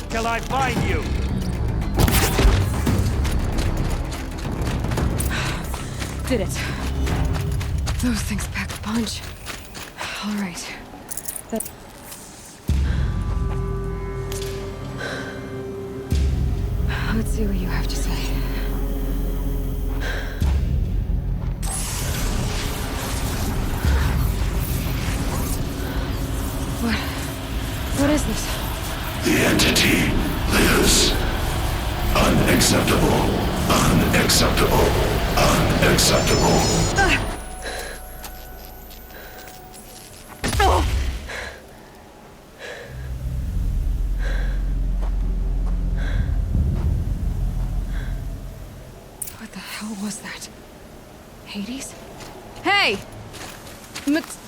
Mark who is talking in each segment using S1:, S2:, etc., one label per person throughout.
S1: till I find you!
S2: Did it. Those things pack a punch. All right. That... Let's see what you have to say. What is this?
S3: The entity lives. Unacceptable. Unacceptable. Unacceptable.
S2: What the hell was that? Hades? Hey!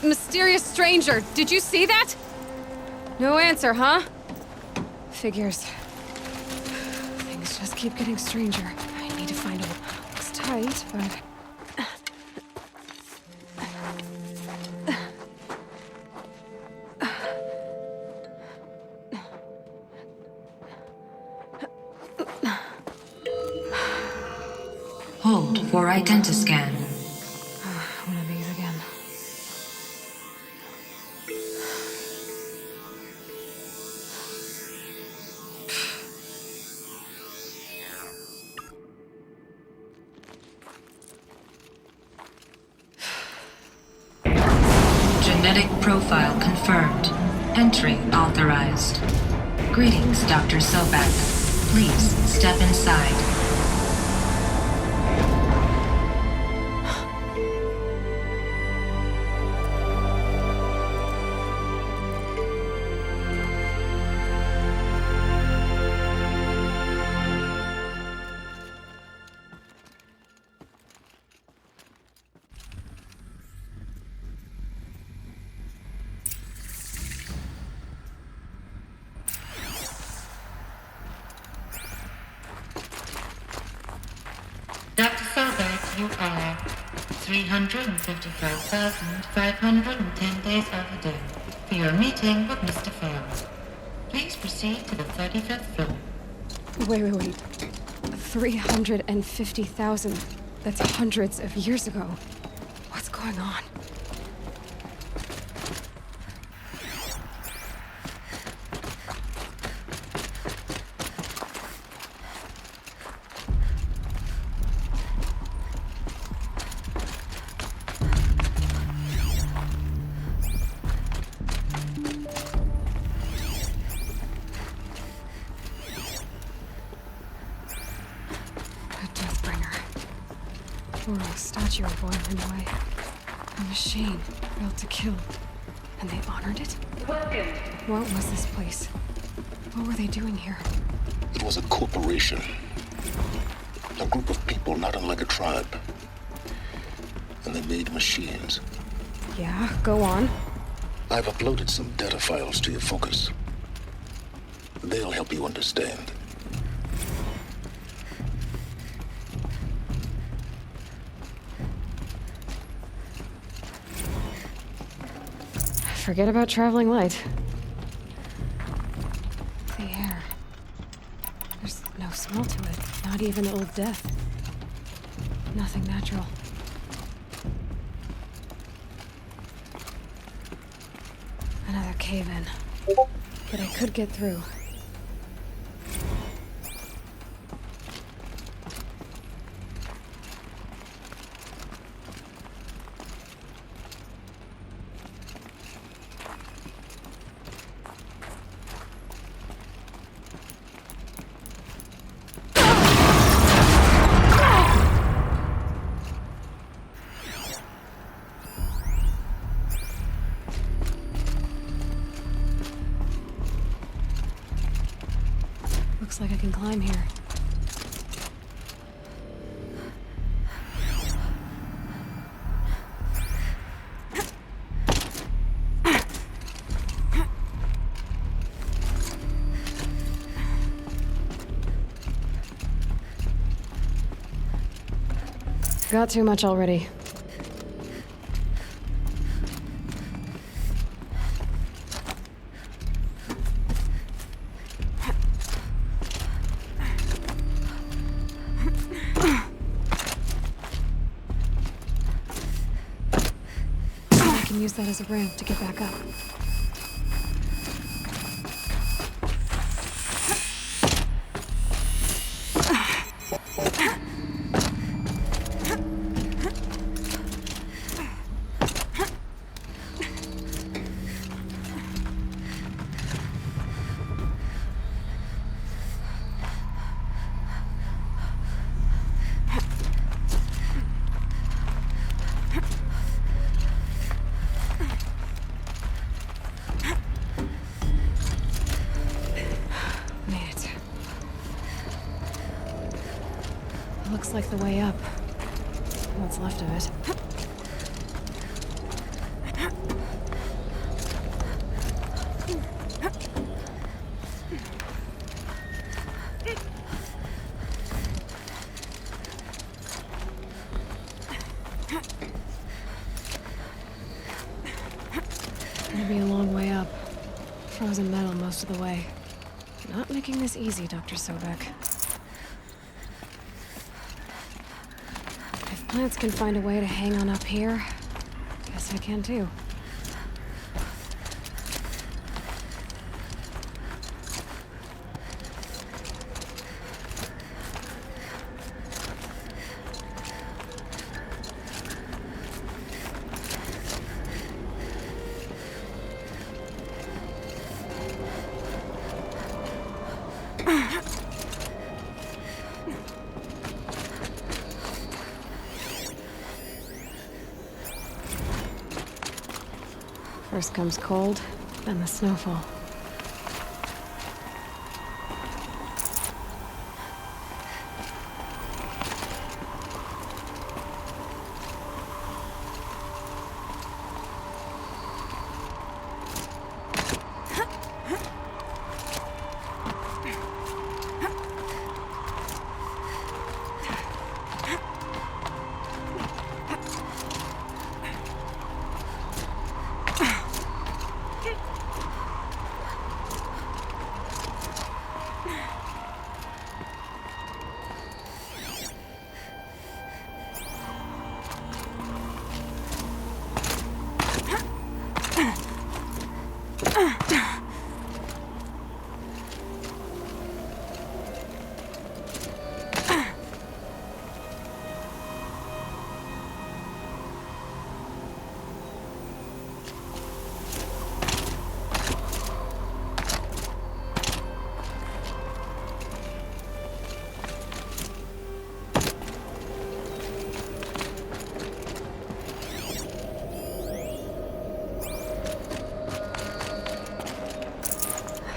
S2: Mysterious stranger, did you see that? No answer, huh? Figures. Things just keep getting stranger. I need to find a... Looks tight, but...
S4: Hold for identiscan.
S2: One of these again.
S4: Genetic profile confirmed. Entry authorized. Greetings, Dr. Sobek. Please step inside.
S5: Dr. Sobek, you are 355,510 days overdue for your meeting with Mr. Fairwood. Please proceed to the 35th floor.
S2: Wait. 350,000. That's hundreds of years ago. What's going on? Or a statue of boiling away. A machine built to kill. And they honored it?
S5: Welcome.
S2: What was this place? What were they doing here?
S3: It was a corporation. A group of people not unlike a tribe. And they made machines.
S2: Yeah, go on.
S3: I've uploaded some data files to your focus. They'll help you understand.
S2: Forget about traveling light. The air. There's no smell to it. Not even old death. Nothing natural. Another cave-in. But I could get through. Looks like I can climb here. Got too much already. can use that as a ramp to get back up. Looks like the way up. What's left of it. Gonna be a long way up. Frozen metal most of the way. Not making this easy, Dr. Sobek. If plants can find a way to hang on up here, guess I can too. First comes cold, then the snowfall.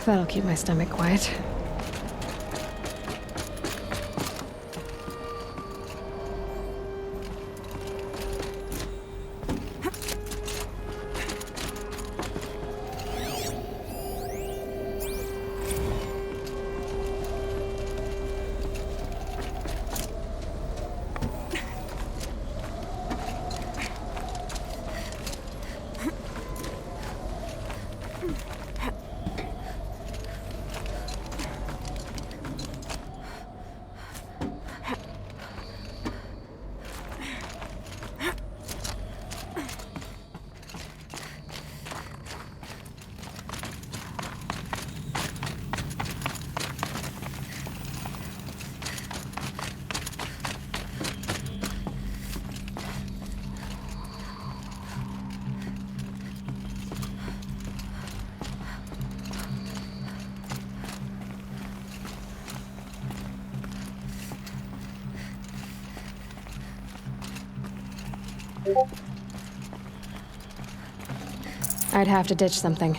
S2: That'll keep my stomach quiet. I'd have to ditch something.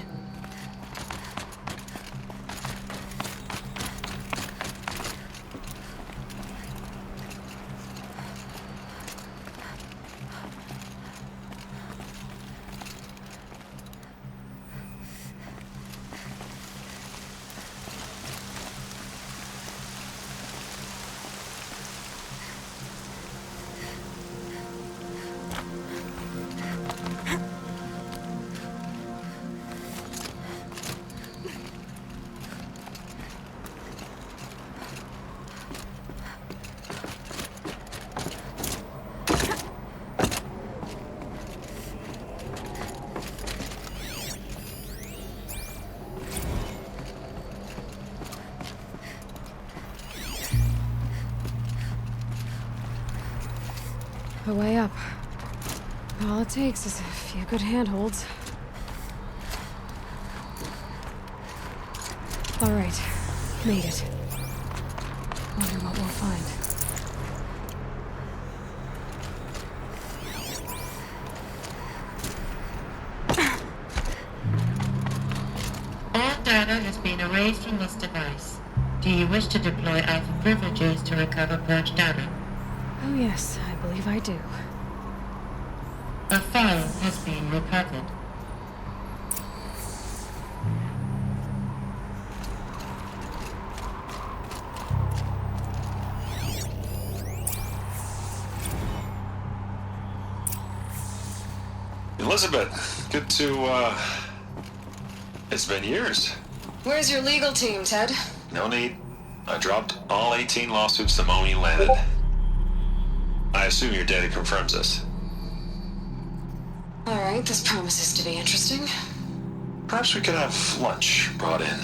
S2: the way up. All it takes is a few good handholds. All right, made it. Wonder what we'll find.
S5: All data has been erased from this device. Do you wish to deploy Alpha privileges to recover purged data?
S2: Oh yes, I believe I do.
S5: A file has been recovered.
S1: Elizabeth, good to, it's been years.
S2: Where's your legal team, Ted?
S1: No need. I dropped all 18 lawsuits the moment you landed. I assume your data confirms this.
S2: All right, this promises to be interesting.
S1: Perhaps we could have lunch brought in.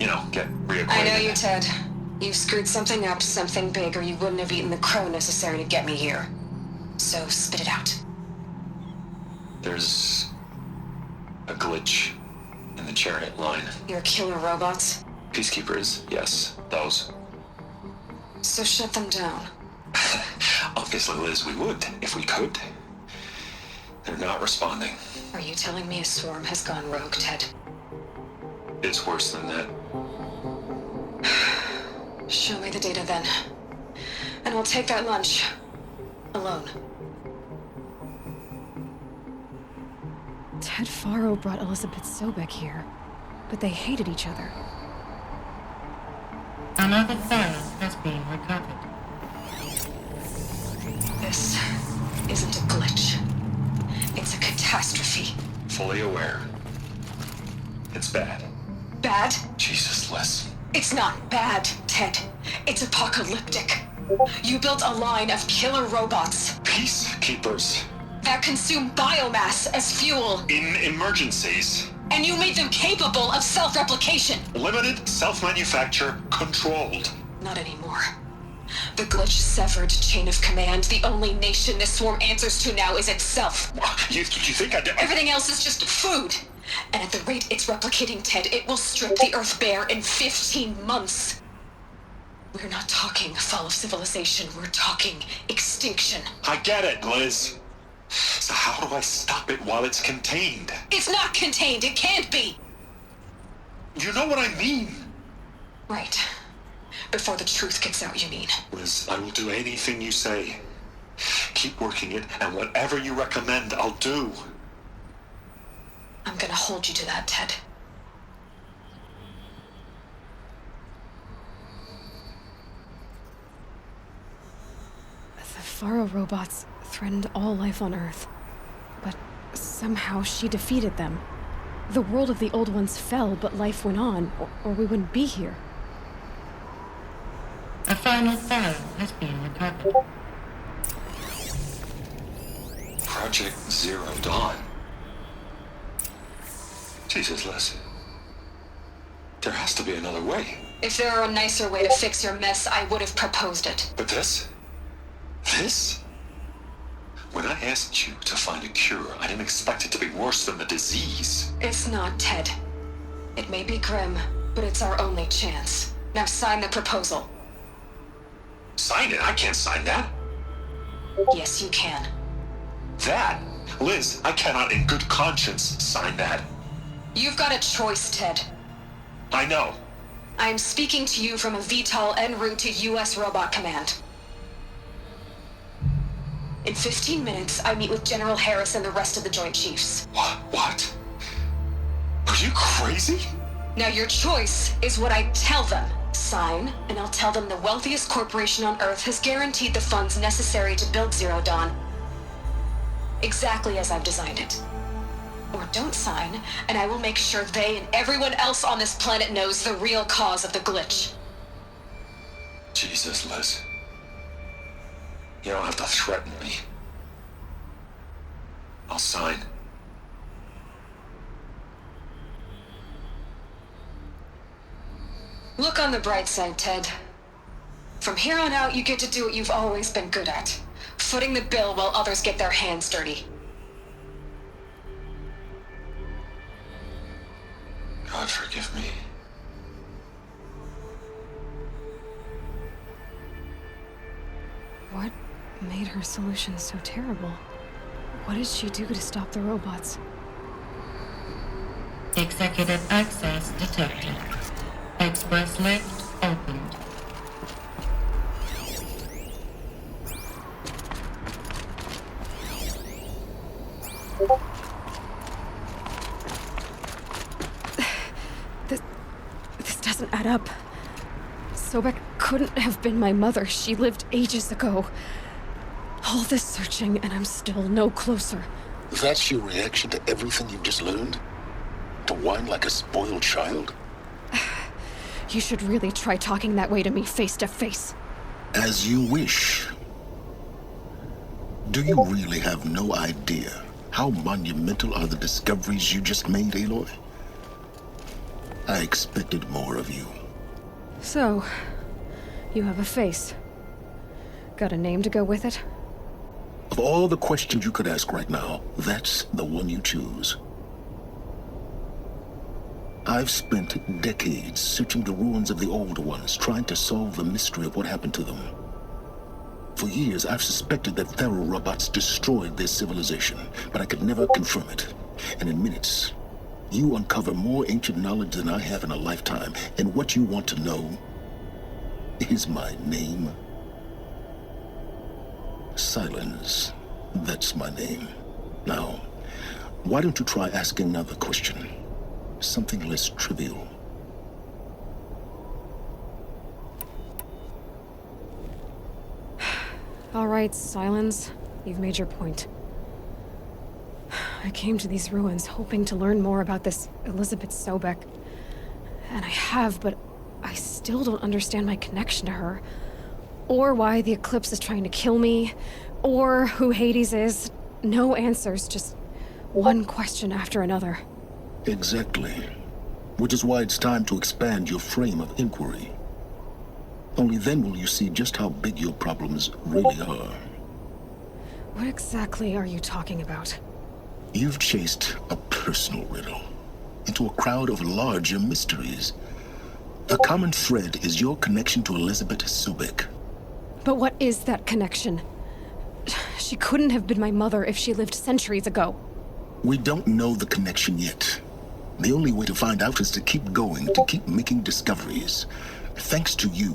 S1: You know, get reacquainted.
S2: I know you, Ted. You screwed something up, something big, or you wouldn't have eaten the crow necessary to get me here. So spit it out.
S1: There's a glitch in the chariot line.
S2: Your killer robots?
S1: Peacekeepers, yes, those.
S2: So shut them down.
S1: Obviously, Liz, we would, if we could. They're not responding.
S2: Are you telling me a swarm has gone rogue, Ted?
S1: It's worse than that.
S2: Show me the data then. And I'll take that lunch. Alone. Ted Faro brought Elizabeth Sobek here, but they hated each other.
S5: Another file has been recovered.
S2: This isn't a glitch. It's a catastrophe.
S1: Fully aware. It's bad.
S2: Bad?
S1: Jesus, Liz.
S2: It's not bad, Ted. It's apocalyptic. You built a line of killer robots
S1: Peacekeepers.
S2: that consume biomass as fuel,
S1: In emergencies.
S2: and you made them capable of self-replication.
S1: Limited, self-manufacture, controlled.
S2: Not anymore. The glitch severed chain of command. The only nation this swarm answers to now is itself.
S1: You think I'd...
S2: Everything else is just food. And at the rate it's replicating, Ted, it will strip the Earth bare in 15 months. We're not talking fall of civilization. We're talking extinction.
S1: I get it, Liz. So how do I stop it while it's contained?
S2: It's not contained. It can't be.
S1: You know what I mean?
S2: Right. Before the truth gets out, you mean?
S1: Liz, I will do anything you say. Keep working it, and whatever you recommend, I'll do.
S2: I'm gonna hold you to that, Ted. The Faro robots threatened all life on Earth. But somehow she defeated them. The world of the old ones fell, but life went on, or we wouldn't be here.
S5: A final file has been recovered.
S1: Project Zero Dawn. Jesus, Liz. There has to be another way.
S2: If there were a nicer way to fix your mess, I would have proposed it.
S1: But this? This? When I asked you to find a cure, I didn't expect it to be worse than the disease.
S2: It's not, Ted. It may be grim, but it's our only chance. Now sign the proposal.
S1: Sign it? I can't sign that.
S2: Yes, you can.
S1: That? Liz, I cannot in good conscience sign that.
S2: You've got a choice, Ted.
S1: I know.
S2: I'm speaking to you from a VTOL en route to U.S. Robot Command. In 15 minutes, I meet with General Harris and the rest of the Joint Chiefs.
S1: What? Are you crazy?
S2: Now your choice is what I tell them. Sign, and I'll tell them the wealthiest corporation on Earth has guaranteed the funds necessary to build Zero Dawn. Exactly as I've designed it. Or don't sign, and I will make sure they and everyone else on this planet knows the real cause of the glitch.
S1: Jesus, Liz. You don't have to threaten me. I'll sign.
S2: Look on the bright side, Ted. From here on out, you get to do what you've always been good at. footing the bill while others get their hands dirty.
S1: God forgive me.
S6: What made her solution so terrible? What did she do to stop the robots?
S5: Executive access detected. Express lift opened.
S6: This doesn't add up. Sobek couldn't have been my mother. She lived ages ago. All this searching, and I'm still no closer.
S3: That's your reaction to everything you've just learned? To whine like a spoiled child?
S6: You should really try talking that way to me face to face.
S3: As you wish. Do you really have no idea how monumental are the discoveries you just made, Aloy? I expected more of you.
S6: So, you have a face. Got a name to go with it?
S3: Of all the questions you could ask right now, that's the one you choose. I've spent decades searching the ruins of the old ones, trying to solve the mystery of what happened to them. For years, I've suspected that Thero robots destroyed their civilization, but I could never confirm it. And in minutes, you uncover more ancient knowledge than I have in a lifetime, and what you want to know is my name. Silence. That's my name. Now, why don't you try asking another question? Something less trivial.
S6: All right, Silence. You've made your point. I came to these ruins hoping to learn more about this Elizabeth Sobek. And I have, but I still don't understand my connection to her. Or why the Eclipse is trying to kill me. Or who Hades is. No answers, just one question after another.
S3: Exactly. Which is why it's time to expand your frame of inquiry. Only then will you see just how big your problems really are.
S6: What exactly are you talking about?
S3: You've chased a personal riddle into a crowd of larger mysteries. The common thread is your connection to Elizabeth Sobek.
S6: But what is that connection? She couldn't have been my mother if she lived centuries ago.
S3: We don't know the connection yet. The only way to find out is to keep going, to keep making discoveries. Thanks to you,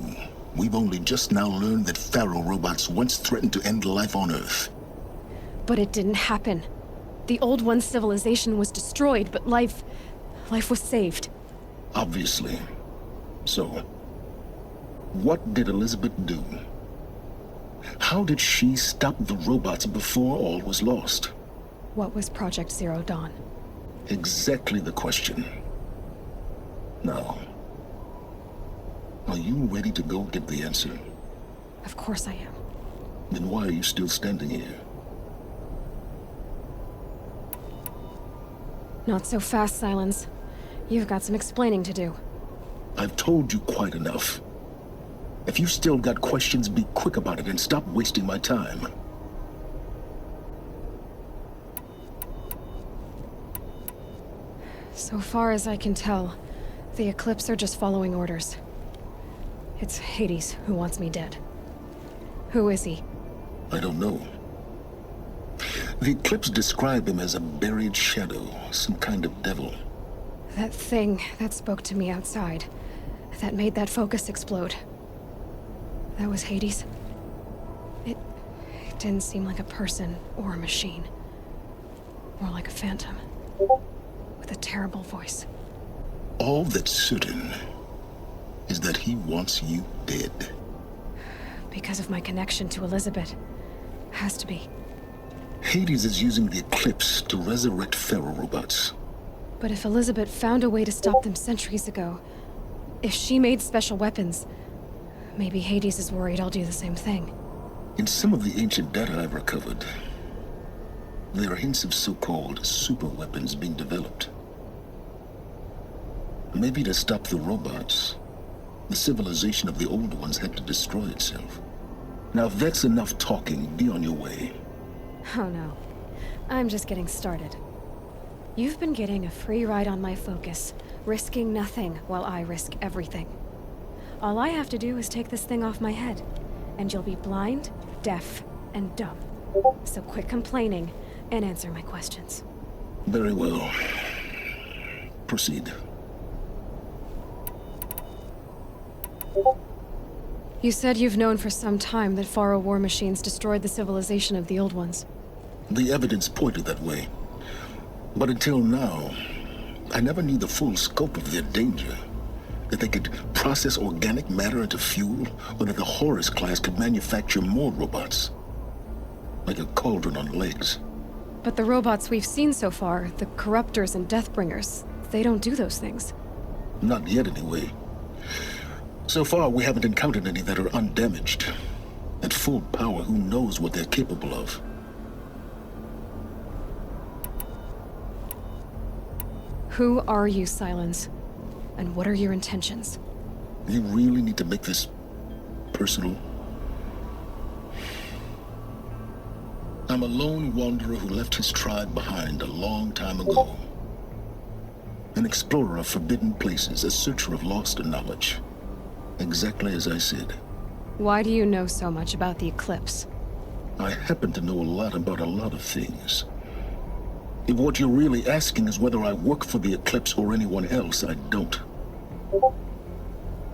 S3: we've only just now learned that Thero robots once threatened to end life on Earth.
S6: But it didn't happen. The Old One's civilization was destroyed, but life was saved.
S3: Obviously. So, what did Elizabeth do? How did she stop the robots before all was lost?
S6: What was Project Zero Dawn?
S3: Exactly the question. Now, are you ready to go get the answer?
S6: Of course I am.
S3: Then why are you still standing here?
S6: Not so fast, Silence. You've got some explaining to do.
S3: I've told you quite enough. If you've still got questions, be quick about it and stop wasting my time.
S6: So far as I can tell, the Eclipse are just following orders. It's Hades who wants me dead. Who is he?
S3: I don't know. The Eclipse describe him as a buried shadow, some kind of devil.
S6: That thing that spoke to me outside, that made that focus explode. That was Hades. It didn't seem like a person or a machine. More like a phantom. With a terrible voice.
S3: All that's certain is that he wants you dead.
S6: Because of my connection to Elizabeth. Has to be.
S3: Hades is using the Eclipse to resurrect Thero robots.
S6: But if Elizabeth found a way to stop them centuries ago, if she made special weapons, maybe Hades is worried I'll do the same thing.
S3: In some of the ancient data I've recovered, there are hints of so-called super weapons being developed. Maybe to stop the robots, the civilization of the old ones had to destroy itself. Now, if that's enough talking, be on your way.
S6: Oh no. I'm just getting started. You've been getting a free ride on my focus, risking nothing while I risk everything. All I have to do is take this thing off my head, and you'll be blind, deaf, and dumb. So quit complaining and answer my questions.
S3: Very well. Proceed.
S6: You said you've known for some time that Faro war machines destroyed the civilization of the old ones.
S3: The evidence pointed that way. But until now, I never knew the full scope of their danger. That they could process organic matter into fuel, or that the Horus class could manufacture more robots. Like a cauldron on legs.
S6: But the robots we've seen so far, the Corruptors and Deathbringers, they don't do those things.
S3: Not yet, anyway. So far, we haven't encountered any that are undamaged. At full power, who knows what they're capable of?
S6: Who are you, Sylens? And what are your intentions?
S3: You really need to make this personal? I'm a lone wanderer who left his tribe behind a long time ago. An explorer of forbidden places, a searcher of lost knowledge. Exactly as I said.
S6: Why do you know so much about the Eclipse?
S3: I happen to know a lot about a lot of things. If what you're really asking is whether I work for the Eclipse or anyone else, I don't.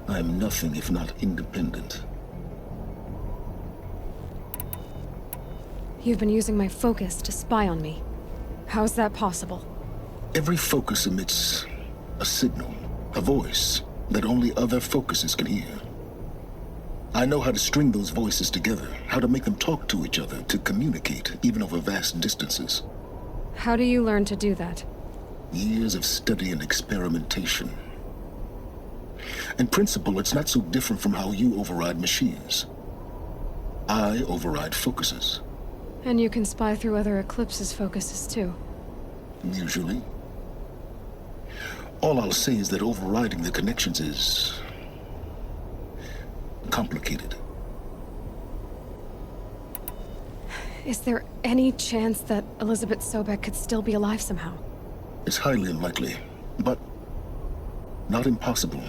S3: I am nothing if not independent.
S6: You've been using my focus to spy on me. How's that possible?
S3: Every focus emits a signal, a voice, that only other focuses can hear. I know how to string those voices together, how to make them talk to each other, to communicate, even over vast distances.
S6: How do you learn to do that?
S3: Years of study and experimentation. In principle, it's not so different from how you override machines. I override focuses.
S6: And you can spy through other Eclipse's focuses too.
S3: Usually. All I'll say is that overriding the connections is complicated.
S6: Is there any chance that Elizabeth Sobek could still be alive somehow?
S3: It's highly unlikely, but not impossible.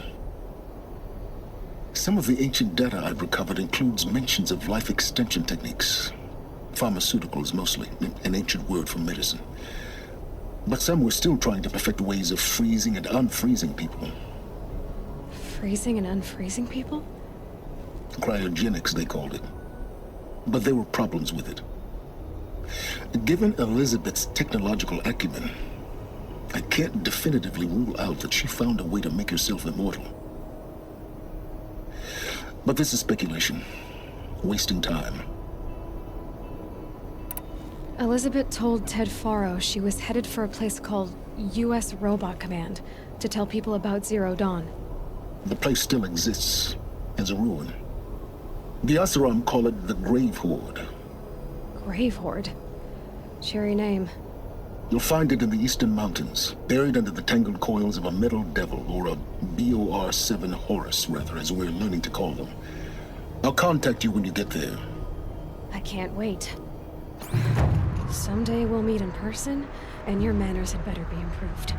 S3: Some of the ancient data I've recovered includes mentions of life extension techniques. Pharmaceuticals, mostly, an ancient word for medicine. But some were still trying to perfect ways of freezing and unfreezing people.
S6: Freezing and unfreezing people?
S3: Cryogenics, they called it. But there were problems with it. Given Elizabeth's technological acumen, I can't definitively rule out that she found a way to make herself immortal. But this is speculation. Wasting time.
S6: Elizabeth told Ted Faro she was headed for a place called U.S. Robot Command to tell people about Zero Dawn.
S3: The place still exists as a ruin. The Oseram call it the Grave Horde. Grave
S6: Horde? Cheery name.
S3: You'll find it in the Eastern Mountains, buried under the tangled coils of a metal devil, or a BOR-7 Horus, rather, as we're learning to call them. I'll contact you when you get there.
S6: I can't wait. Someday we'll meet in person, and your manners had better be improved.